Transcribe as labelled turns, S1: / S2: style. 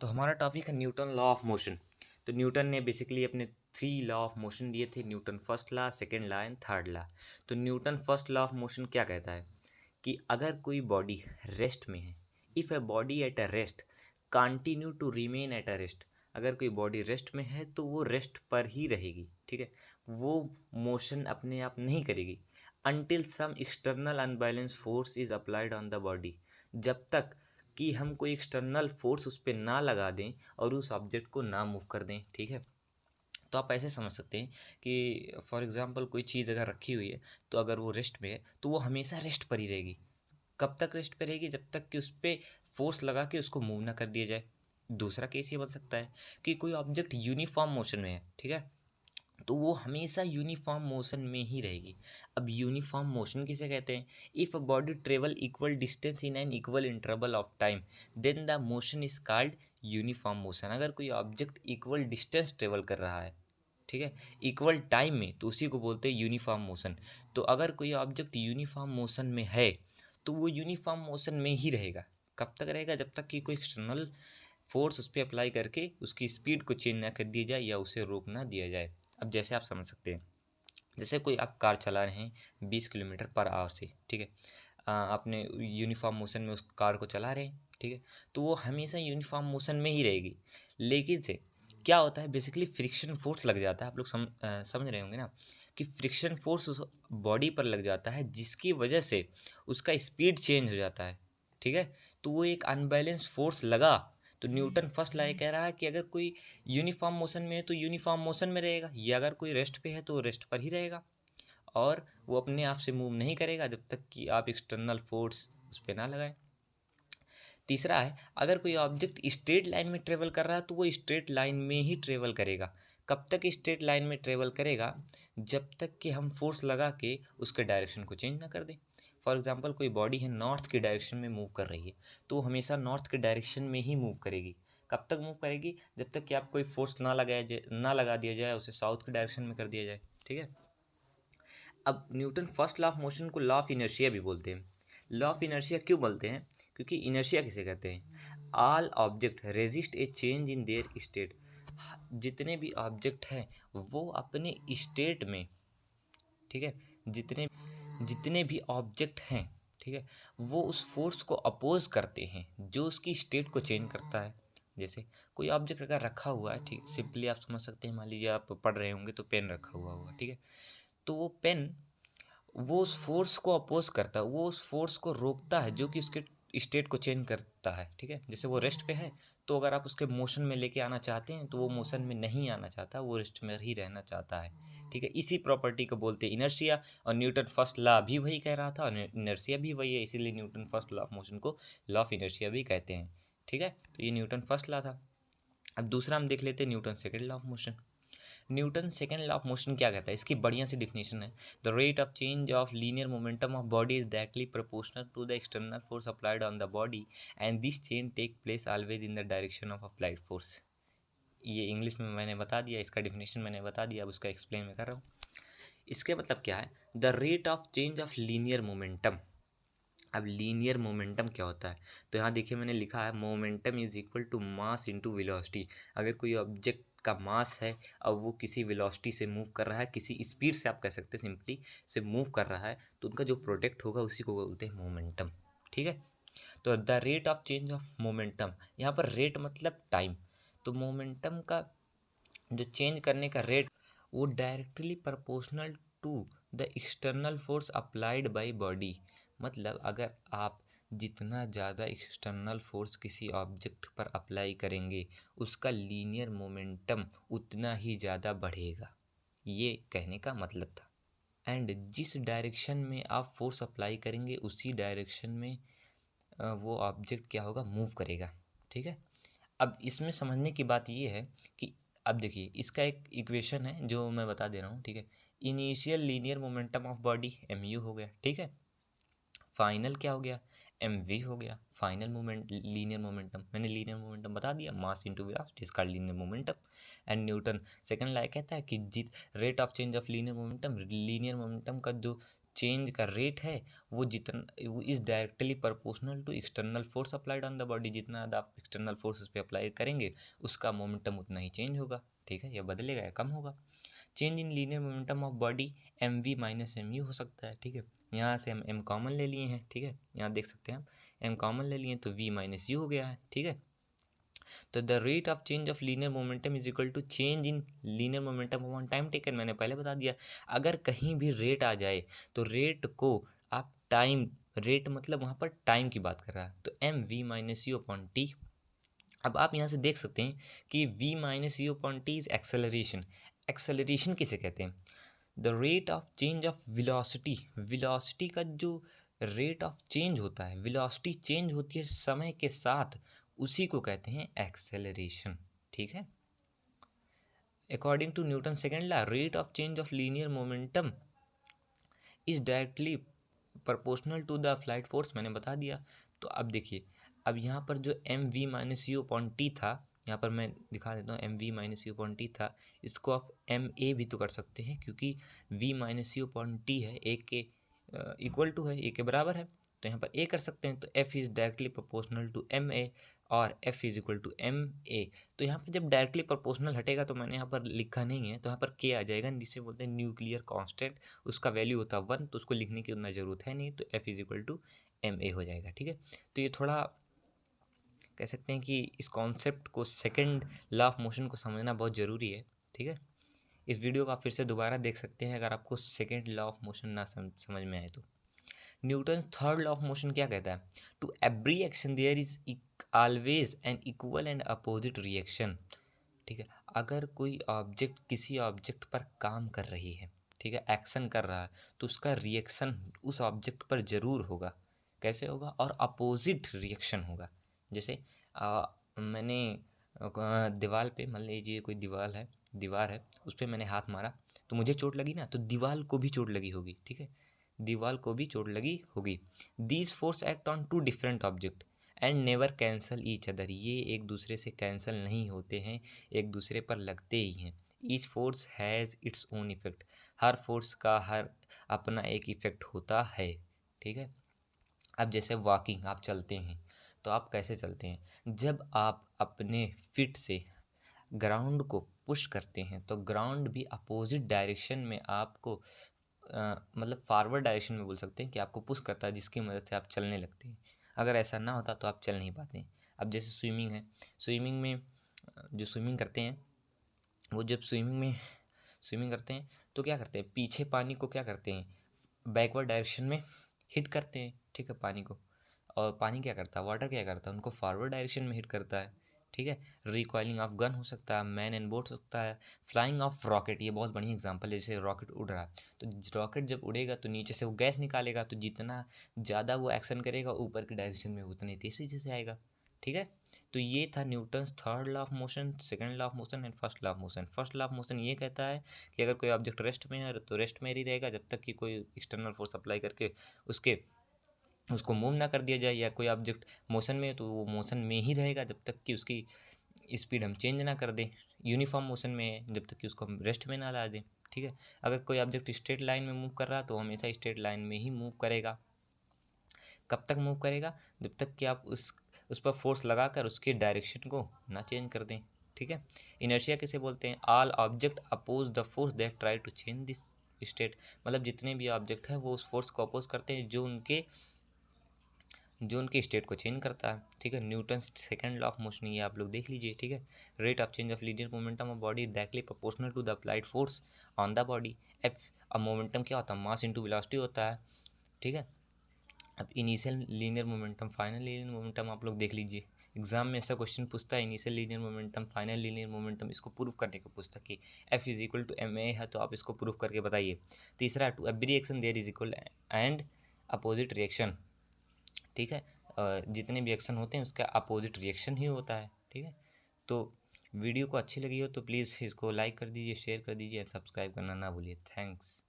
S1: तो हमारा टॉपिक है न्यूटन लॉ ऑफ मोशन। तो न्यूटन ने बेसिकली अपने 3 लॉ ऑफ मोशन दिए थे, Newton first law, second law and third law. तो Newton first law of motion क्या कहता है कि अगर कोई बॉडी रेस्ट में है, if a body at a rest continue to remain at a rest, अगर कोई बॉडी रेस्ट में है तो वो रेस्ट पर ही रहेगी, ठीक है। वो मोशन अपने आप नहीं करेगी until some external unbalance force is applied on the body, जब तक कि हम कोई एक्सटर्नल फोर्स उस पर ना लगा दें और उस ऑब्जेक्ट को ना मूव कर दें, ठीक है। तो आप ऐसे समझ सकते हैं कि फॉर एग्जांपल कोई चीज़ अगर रखी हुई है तो अगर वो रेस्ट में है तो वो हमेशा रेस्ट पर ही रहेगी। कब तक रेस्ट पे रहेगी? जब तक कि उस पर फोर्स लगा के उसको मूव ना कर दिया जाए। दूसरा केस ये बन सकता है कि कोई ऑब्जेक्ट यूनिफॉर्म मोशन में है, ठीक है, तो वो हमेशा यूनिफॉर्म मोशन में ही रहेगी। अब यूनिफॉर्म मोशन किसे कहते हैं? If a body travel equal distance in an equal interval of time then the motion is called uniform motion. अगर कोई ऑब्जेक्ट इक्वल डिस्टेंस ट्रेवल कर रहा है, ठीक है, इक्वल टाइम में, तो उसी को बोलते हैं यूनिफॉर्म मोशन। तो अगर कोई ऑब्जेक्ट यूनिफॉर्म मोशन में है तो वो यूनिफॉर्म मोशन में ही रहेगा। कब तक रहेगा? जब तक कि कोई एक्सटर्नल फोर्स उस पर अप्लाई करके उसकी स्पीड को चेंज ना कर दिया जाए या उसे रोक ना दिया जाए। अब जैसे आप समझ सकते हैं, जैसे कोई आप कार चला रहे हैं 20 किलोमीटर पर आवर से, ठीक है, आपने यूनिफॉर्म मोशन में उस कार को चला रहे हैं, ठीक है, तो वो हमेशा यूनिफॉर्म मोशन में ही रहेगी। लेकिन से क्या होता है, बेसिकली फ्रिक्शन फोर्स लग जाता है। आप लोग समझ रहे होंगे ना कि फ्रिक्शन फोर्स उस बॉडी पर लग जाता है जिसकी वजह से उसका स्पीड चेंज हो जाता है, ठीक है। तो वो एक अनबैलेंस फोर्स लगा। तो न्यूटन फर्स्ट लॉ ये कह रहा है कि अगर कोई यूनिफॉर्म मोशन में है तो यूनिफॉर्म मोशन में रहेगा, या अगर कोई रेस्ट पे है तो रेस्ट पर ही रहेगा, और वो अपने आप से मूव नहीं करेगा जब तक कि आप एक्सटर्नल फोर्स उस पर ना लगाएं। तीसरा है, अगर कोई ऑब्जेक्ट स्ट्रेट लाइन में ट्रेवल कर रहा है तो वो स्ट्रेट लाइन में ही ट्रेवल करेगा। कब तक स्ट्रेट लाइन में ट्रेवल करेगा? जब तक कि हम फोर्स लगा के उसके डायरेक्शन को चेंज ना कर दें। फॉर एग्जांपल कोई बॉडी है नॉर्थ की डायरेक्शन में मूव कर रही है तो वो हमेशा नॉर्थ के डायरेक्शन में ही मूव करेगी। कब तक मूव करेगी? जब तक कि आप कोई फोर्स ना लगा दिया जाए, उसे साउथ के डायरेक्शन में कर दिया जाए, ठीक है। अब Newton first law of motion को लॉ ऑफ इनर्शिया भी बोलते हैं। लॉ ऑफ इनर्शिया क्यों बोलते हैं? क्योंकि इनर्शिया किसे कहते हैं? All object resist A change in their state. जितने भी ऑब्जेक्ट हैं वो अपने स्टेट में, ठीक है, जितने जितने भी ऑब्जेक्ट हैं, ठीक है, वो उस फोर्स को अपोज करते हैं जो उसकी स्टेट को चेंज करता है। जैसे कोई ऑब्जेक्ट अगर रखा हुआ है, ठीक, सिंपली आप समझ सकते हैं, मान लीजिए आप पढ़ रहे होंगे तो पेन रखा हुआ होगा, ठीक है, तो वो पेन वो उस फोर्स को अपोज करता है, वो उस फोर्स को रोकता है जो कि उसके स्टेट को चेंज करता है, ठीक है। जैसे वो रेस्ट पे है तो अगर आप उसके मोशन में लेके आना चाहते हैं तो वो मोशन में नहीं आना चाहता, वो रेस्ट में ही रहना चाहता है, ठीक है। इसी प्रॉपर्टी को बोलते हैं इनर्शिया, और न्यूटन फर्स्ट लॉ भी वही कह रहा था और इनर्शिया भी वही है, इसीलिए Newton first law of motion को लॉ ऑफ इनर्शिया भी कहते हैं, ठीक है। तो ये न्यूटन फर्स्ट लॉ था। अब दूसरा हम देख लेते हैं Newton second law of motion. Newton second law of motion क्या कहता है? इसकी बढ़िया सी डिफिनेशन है, the rate of change of linear momentum of body is directly proportional to the external force applied on the body and this change take place always in the direction of applied force. ये English में मैंने बता दिया, इसका definition मैंने बता दिया, अब उसका एक्सप्लेन मैं कर रहा हूँ। इसके मतलब क्या है? The rate of change of linear momentum. अब लीनियर मोमेंटम क्या होता है? तो यहाँ देखिए मैंने लिखा है momentum is equal to mass into velocity. अगर कोई ऑब्जेक्ट का मास है और वो किसी वेलोसिटी से मूव कर रहा है, किसी स्पीड से आप कह सकते हैं सिंपली से मूव कर रहा है, तो उनका जो प्रोडक्ट होगा उसी को बोलते हैं मोमेंटम, ठीक है। तो the rate of change of momentum, यहाँ पर रेट मतलब टाइम, तो मोमेंटम का जो चेंज करने का रेट वो directly proportional to the external force applied by body. मतलब अगर आप जितना ज़्यादा एक्सटर्नल फोर्स किसी ऑब्जेक्ट पर अप्लाई करेंगे उसका लीनियर मोमेंटम उतना ही ज़्यादा बढ़ेगा, ये कहने का मतलब था। एंड जिस डायरेक्शन में आप फोर्स अप्लाई करेंगे उसी डायरेक्शन में वो ऑब्जेक्ट क्या होगा, मूव करेगा, ठीक है। अब इसमें समझने की बात ये है कि अब देखिए इसका एक इक्वेशन है जो मैं बता दे रहा हूँ, ठीक है। Initial linear momentum of body M U हो गया, ठीक है। फाइनल क्या हो गया, एम वी हो गया। फाइनल मोमेंट लीनियर मोमेंटम, मैंने लीनियर मोमेंटम बता दिया, mass into velocity is called linear momentum. And Newton second law कहता है कि जित rate of change of linear momentum का जो चेंज का रेट है वो वो is directly proportional to external force applied on the body. जितना ज़्यादा आप एक्सटर्नल फोर्स पे अप्लाई करेंगे उसका मोमेंटम उतना ही चेंज होगा, ठीक है, या बदलेगा या कम होगा। Change in linear momentum of body M V minus M U हो सकता है, ठीक है। यहाँ से हम एम कॉमन ले लिए हैं, ठीक है, यहाँ देख सकते हैं हम एम कॉमन ले लिए तो वी माइनस यू हो गया है, ठीक है। तो the rate of change of linear momentum is equal to change in linear momentum on time taken. मैंने पहले बता दिया, अगर कहीं भी रेट आ जाए तो रेट को आप टाइम, रेट मतलब वहाँ पर टाइम की बात कर रहा है, तो M V minus U upon T. अब आप यहाँ से देख सकते हैं कि v minus U upon T is acceleration. Acceleration किसे कहते हैं? The rate of change of velocity. Velocity का जो रेट ऑफ चेंज होता है, वेलोसिटी चेंज होती है समय के साथ, उसी को कहते हैं एक्सेलरेशन, ठीक है। According to Newton second law, rate of change of linear momentum is directly proportional to the flight force, मैंने बता दिया। तो अब देखिए, अब यहाँ पर जो M V minus U upon T था, यहाँ पर मैं दिखा देता हूँ, M V minus U upon T था, इसको आप एम ए भी तो कर सकते हैं, क्योंकि V minus U upon T है, ए के इक्वल टू है, ए के बराबर है, तो यहाँ पर ए कर सकते हैं। तो F is directly proportional to M A और F is equal to M A. तो यहाँ पर जब डायरेक्टली प्रोपोर्शनल हटेगा तो मैंने यहाँ पर लिखा नहीं है, तो यहाँ पर के आ जाएगा, जिसे बोलते हैं न्यूक्लियर कांस्टेंट, उसका वैल्यू होता है 1, तो उसको लिखने की उतना ज़रूरत है नहीं, तो F is equal to M A हो जाएगा, ठीक है। तो ये थोड़ा कह सकते हैं कि इस कॉन्सेप्ट को, सेकंड लॉ ऑफ मोशन को समझना बहुत ज़रूरी है, ठीक है। इस वीडियो को आप फिर से दोबारा देख सकते हैं अगर आपको सेकंड लॉ ऑफ मोशन ना समझ में आए तो। Newton third law of motion क्या कहता है? To every action there is always an equal and opposite reaction, ठीक है। अगर कोई ऑब्जेक्ट किसी ऑब्जेक्ट पर काम कर रही है, ठीक है, एक्शन कर रहा है, तो उसका रिएक्शन उस ऑब्जेक्ट पर ज़रूर होगा। कैसे होगा? और अपोजिट रिएक्शन होगा। जैसे मैंने दीवार पे, मान लीजिए कोई दीवार है, उस पर मैंने हाथ मारा तो मुझे चोट लगी ना, तो दीवार को भी चोट लगी होगी, ठीक है, दीवार को भी चोट लगी होगी। These force act on two different object and never cancel each other. ये एक दूसरे से कैंसल नहीं होते हैं, एक दूसरे पर लगते ही हैं। Each force has its own effect. Her force का हर अपना एक इफेक्ट होता है, ठीक है। अब जैसे वॉकिंग, आप चलते हैं तो आप कैसे चलते हैं? जब आप अपने फिट से ग्राउंड को पुश करते हैं तो ग्राउंड भी अपोजिट डायरेक्शन में आपको मतलब फॉरवर्ड डायरेक्शन में बोल सकते हैं कि आपको पुश करता है, जिसकी मदद से आप चलने लगते हैं। अगर ऐसा ना होता तो आप चल नहीं पाते। अब जैसे स्विमिंग है, स्विमिंग में जो स्विमिंग करते हैं, वो जब स्विमिंग करते हैं तो क्या करते हैं? पीछे पानी को क्या करते हैं? बैकवर्ड डायरेक्शन में हिट करते हैं, ठीक है, पानी को। और पानी क्या करता है, वाटर क्या करता है, उनको फॉरवर्ड डायरेक्शन में हिट करता है, ठीक है। रिकॉइलिंग ऑफ गन हो सकता है, मैन एंड बोट हो सकता है, फ्लाइंग ऑफ रॉकेट, ये बहुत बढ़िया एग्जांपल है। जैसे रॉकेट उड़ रहा है तो रॉकेट जब उड़ेगा तो नीचे से वो गैस निकालेगा, तो जितना ज़्यादा वो एक्शन करेगा ऊपर की डायरेक्शन में उतनी तेज़ी से आएगा, ठीक है। तो ये था Newton's third law of motion, second law of motion and first law of motion. First law of motion ये कहता है कि अगर कोई ऑब्जेक्ट रेस्ट में है तो रेस्ट में ही रहेगा जब तक कि कोई एक्सटर्नल फोर्स अप्लाई करके उसको मूव ना कर दिया जाए, या कोई ऑब्जेक्ट मोशन में है तो वो मोशन में ही रहेगा जब तक कि उसकी स्पीड हम चेंज ना कर दें। यूनिफॉर्म मोशन में है जब तक कि उसको हम रेस्ट में ना ला दें, ठीक है। अगर कोई ऑब्जेक्ट स्ट्रेट लाइन में मूव कर रहा है तो हमेशा स्ट्रेट लाइन में ही मूव करेगा। कब तक मूव करेगा? जब तक कि आप उस पर फोर्स लगाकर उसके डायरेक्शन को ना चेंज कर दें, ठीक है। इनर्शिया किसे बोलते हैं? All object oppose the force that try to change this state. मतलब जितने भी ऑब्जेक्ट हैं वो उस फोर्स को अपोज करते हैं जो उनके स्टेट को चेंज करता है, ठीक है। Newton second law of motion ये आप लोग देख लीजिए, ठीक है। Rate of change of linear momentum of body directly proportional to the applied force on the body. F, अब मोमेंटम क्या होता है? मास इंटू वेलोसिटी होता है, ठीक है। अब initial linear momentum, final linear momentum आप लोग देख लीजिए। एग्जाम में ऐसा क्वेश्चन पूछता है, initial linear momentum, final linear momentum, इसको प्रूव करने को पूछता है कि F is equal to M A है, तो आप इसको प्रूव करके बताइए। तीसरा, to every action there is equal and opposite reaction, ठीक है। जितने भी एक्शन होते हैं उसका अपोजिट रिएक्शन ही होता है, ठीक है। तो वीडियो को अच्छी लगी हो तो प्लीज़ इसको लाइक कर दीजिए, शेयर कर दीजिए, सब्सक्राइब करना ना भूलिए। थैंक्स।